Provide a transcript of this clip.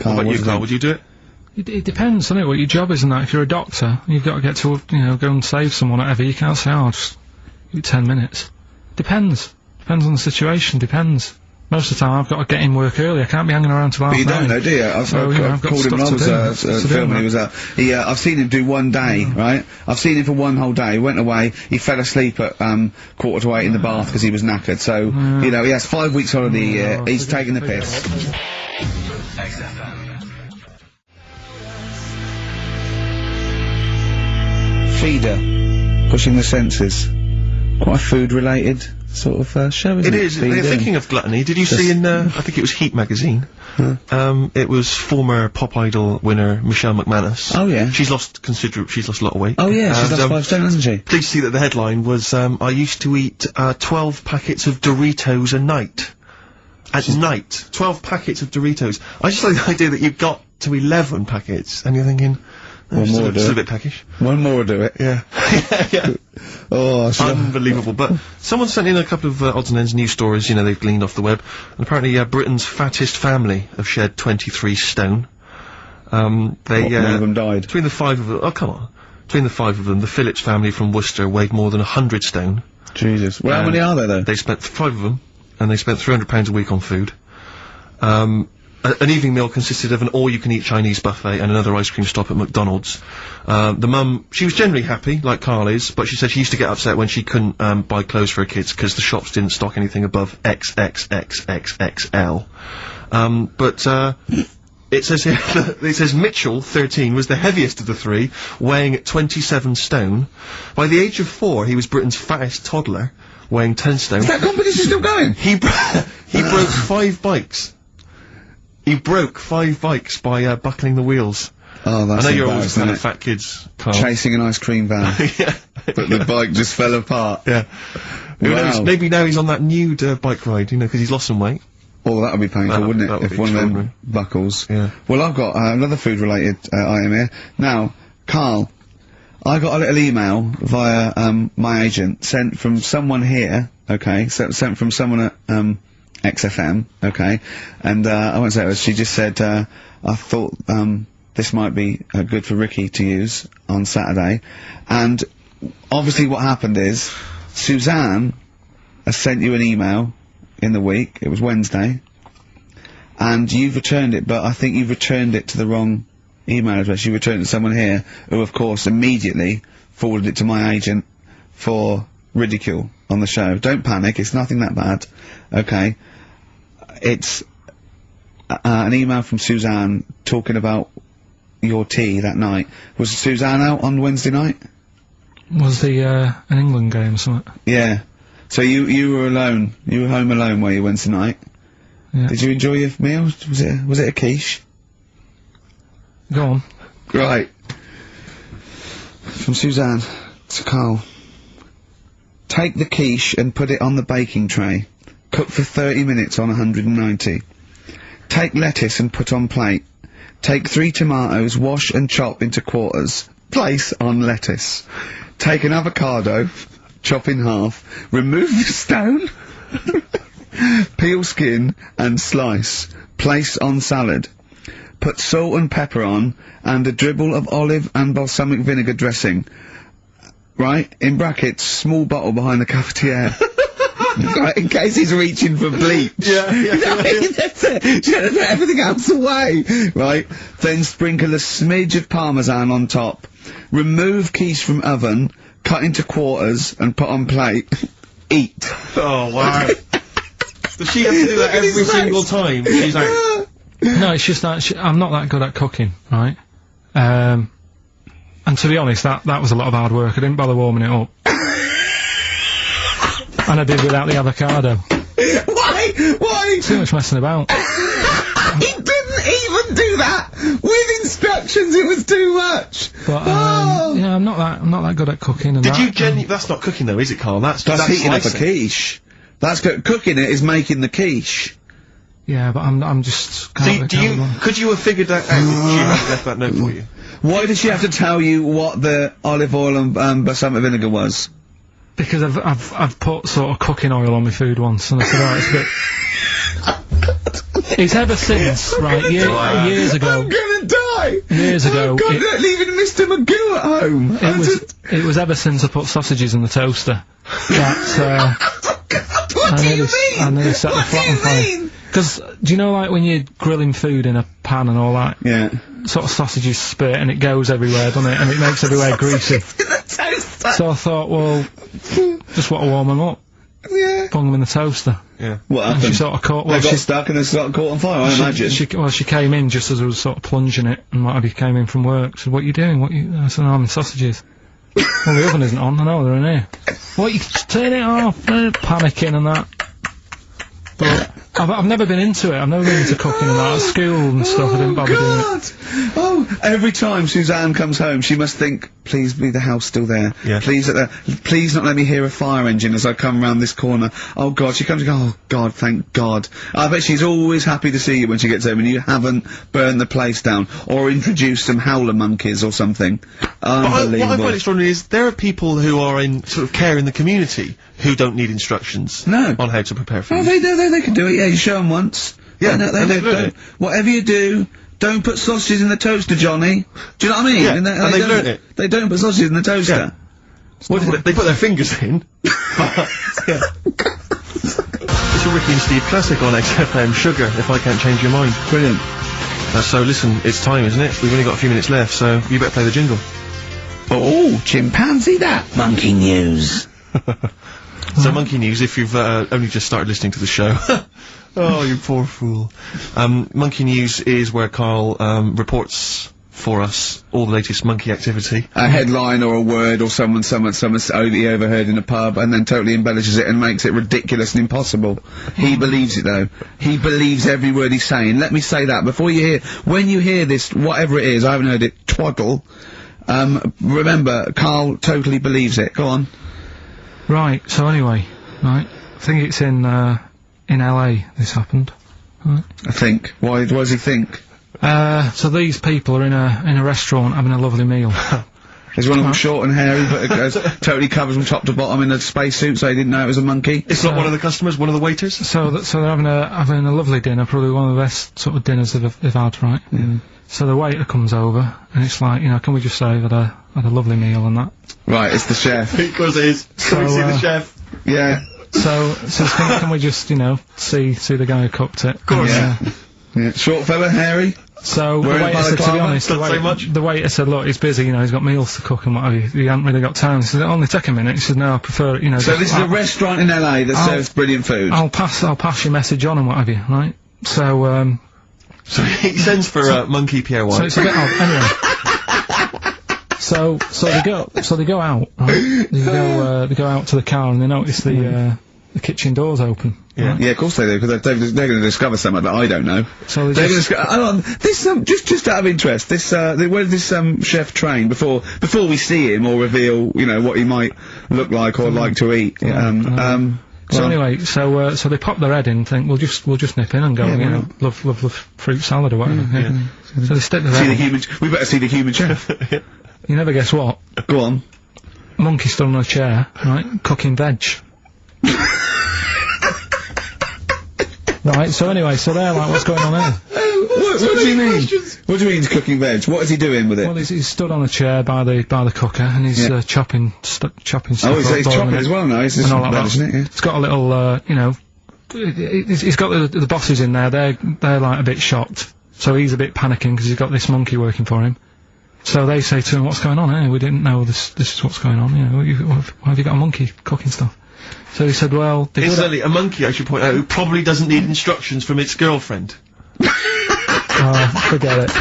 Carl, what about you, Carl? Would you do it? It depends, doesn't it, what your job is and that. If you're a doctor, you've got to get to, go and save someone, whatever. You can't say, oh, just give it 10 minutes. Depends. Depends on the situation, depends. Most of the time I've got to get in work early, I can't be hanging around till half 9. But you don't know, do you? I've called him when I was filming, he was out. I've seen him do one day, right? I've seen him for one whole day, he went away, he fell asleep at 7:45 in the bath because he was knackered, so, he has 5 weeks holiday a year, he's taking the piss. Feeder, pushing the senses. Quite a food-related sort of show, isn't it? It is. Thinking of gluttony, did you see in, I think it was Heat magazine, it was former Pop Idol winner Michelle McManus. Oh yeah. She's lost a lot of weight. Oh yeah, she's lost 5 stone, hasn't she? Please see that the headline was, I used to eat 12 packets of Doritos a night. At night. 12 packets of Doritos. I just like the idea that you've got to 11 packets, and you're thinking, one more just a bit peckish. One more will do it. Yeah. Yeah. Oh, unbelievable. But someone sent in a couple of odds and ends news stories, they've gleaned off the web. And apparently, Britain's fattest family have shed 23 stone. One of them died. Between the 5 of them, oh come on. Between the 5 of them, the Phillips family from Worcester weighed more than 100 stone. Jesus. Well, how many are there, though? They spent 5 of them, and they spent £300 a week on food. An evening meal consisted of an all-you-can-eat Chinese buffet and another ice cream stop at McDonald's. The mum, she was generally happy, like Carl is, but she said she used to get upset when she couldn't, buy clothes for her kids because the shops didn't stock anything above XXXXXL. It says here, it says Mitchell, 13, was the heaviest of the 3, weighing 27 stone. By the age of 4, he was Britain's fattest toddler, weighing 10 stone. Is that competition still going? He broke 5 bikes. He broke 5 bikes by, buckling the wheels. Oh, that's I know you're always kind of fat kids, Carl. Chasing an ice cream van. Yeah. But the bike just fell apart. Yeah. Who knows, maybe now he's on that nude, bike ride, because he's lost some weight. Oh, that would be painful, wouldn't it, if one of them buckles. Yeah. Well, I've got, another food-related, item here. Now, Carl, I got a little email via, my agent, sent from someone here, okay, sent from someone at, XFM, okay, and I won't say it was, she just said, I thought, this might be good for Ricky to use on Saturday, and obviously what happened is, Suzanne has sent you an email in the week, it was Wednesday, and you've returned it, but I think you've returned it to the wrong email address. You returned it to someone here, who of course immediately forwarded it to my agent for ridicule on the show. Don't panic, it's nothing that bad, okay? It's an email from Suzanne talking about your tea that night. Was Suzanne out on Wednesday night? Was the, an England game or something? Yeah. So you were alone, you were home alone, were you, Wednesday night? Yeah. Did you enjoy your meal? Was it a quiche? Go on. Right. From Suzanne to Carl. Take the quiche and put it on the baking tray. Cook for 30 minutes on 190. Take lettuce and put on plate. Take 3 tomatoes, wash and chop into quarters. Place on lettuce. Take an avocado, chop in half. Remove the stone. Peel skin and slice. Place on salad. Put salt and pepper on, and a dribble of olive and balsamic vinegar dressing. Right? In brackets, small bottle behind the cafetiere. Right, in case he's reaching for bleach. Yeah. That's it. Should have put everything else away. Right? Then sprinkle a smidge of parmesan on top. Remove quiche from oven, cut into quarters, and put on plate. Eat. Oh, wow. Does she have to do that every single time? She's like... No, it's just that I'm not that good at cooking, right? And to be honest, that was a lot of hard work. I didn't bother warming it up. And I did without the avocado. Why? Too much messing about. He didn't even do that! With instructions, it was too much! But, yeah, I'm not that good at cooking and Did you that's not cooking though, is it, Carl? That's heating slicing. up a quiche. That's cooking it is making the quiche. Yeah, but I'm just... Could you have figured that out if she had left that note for you? Why did she have to tell you what the olive oil and balsamic vinegar was? Because I've put sort of cooking oil on my food once, and I said, oh, it's a bit... It's ever since, right, years ago. I'm gonna die! Years ago, Oh God, they're leaving Mr. Magoo at home! It was ever since I put sausages in the toaster that, What do you mean? I nearly set the flat on fire. Because, do you know, like, when you're grilling food in a pan and all that? Yeah. Sort of sausages spit and it goes everywhere, doesn't it? And it makes everywhere greasy. So I thought, well, just want to warm them up. Yeah. Bung them in the toaster. Yeah. What And happened? she sort of caught... They got stuck and they sort of caught on fire, I imagine. She came in just as I was sort of plunging it, and what have you, came in from work. She said, what are you doing? I said, I'm in sausages. Well, the oven isn't on, I know, they're in here. What, you turn it off? Panicking and that. But I've never been into it. I've never been into cooking and that. At school and stuff, I didn't bother doing it. Oh, every time Suzanne comes home, she must think, please be the house still there. Yeah. Please not let me hear a fire engine as I come round this corner. Oh God, she comes and goes, oh God, thank God. I bet she's always happy to see you when she gets home and you haven't burned the place down or introduced some howler monkeys or something. Unbelievable. What I find extraordinary is there are people who are in sort of care in the community who don't need instructions No. on how to prepare food. Oh, they can do it, yeah, you show them once. Yeah, No, and they've learned it. Whatever you do, don't put sausages in the toaster, Johnny. Do you know what I mean? Yeah, and they've don't- learned it. They don't put sausages in the toaster. Yeah. What do they put their fingers in? Yeah. It's a Ricky and Steve classic on XFM, Sugar, If I Can't Change Your Mind. Brilliant. So listen, it's time, isn't it? We've only got a few minutes left, so you better play the jingle. Oh, chimpanzee that. Monkey news. So Monkey News, if you've only just started listening to the show. Oh, you poor fool. Monkey News is where Carl reports for us all the latest monkey activity. A headline or a word or someone he overheard in a pub and then totally embellishes it and makes it ridiculous and impossible. He believes it though. He believes every word he's saying. Let me say that before when you hear this, whatever it is, I haven't heard it, twaddle, remember, Carl totally believes it. Go on. Right, so anyway, right, I think it's in LA this happened. Right. I think. Why does he think? So these people are in a restaurant having a lovely meal. Is one of them short and hairy, but totally covers from top to bottom in a spacesuit, so he didn't know it was a monkey? It's not one of the customers, one of the waiters? So they're having a lovely dinner, probably one of the best sort of dinners they've had, right? Mm. So the waiter comes over, and it's like, can we just say that I had a lovely meal and that? Right, it's the chef. Because it is. Can we see the chef? Yeah. So can we just, see the guy who cooked it? Of course. Yeah. Short fella, hairy? So the Wearing waiter said, to be honest, Don't say much. the waiter said, look, he's busy, he's got meals to cook and what have you. He hasn't really got time. He said, it'll only take a minute. He said, no, I prefer, So this is a restaurant in LA that serves brilliant food. I'll pass your message on and what have you, right? So, So he sends for Monkey Pierre White. so it's a bit odd. Anyway. So they go out, right? They go out to the car and they notice the kitchen door's open. Yeah. Right? Yeah, of course they do, because they're going to discover something that I don't know. So They're going to this just out of interest, this where did this chef train before we see him or reveal what he might look like or like to eat? So anyway, so they pop their head in and think, we'll just nip in and go, love fruit salad or whatever. So they stick their head in. We better see the human chef. You never guess what? Go on. Monkey stood on a chair, right, cooking veg. Right, so anyway, they're like, what's going on here? What do you mean? What do you mean he's cooking veg? What is he doing with it? Well, he's stood on a chair by the cooker and he's chopping stuff. Oh, he's chopping as well now. He's just and all veg, that. isn't it? Yeah. It's got a little, he's got the bosses in there. They're like a bit shocked. So he's a bit panicking because he's got this monkey working for him. So they say to him, "What's going on here? We didn't know this is what's going on. Why have you got a monkey cooking stuff?" So he said, "Well, it's only a monkey, I should point out, who probably doesn't need instructions from its girlfriend." Forget it.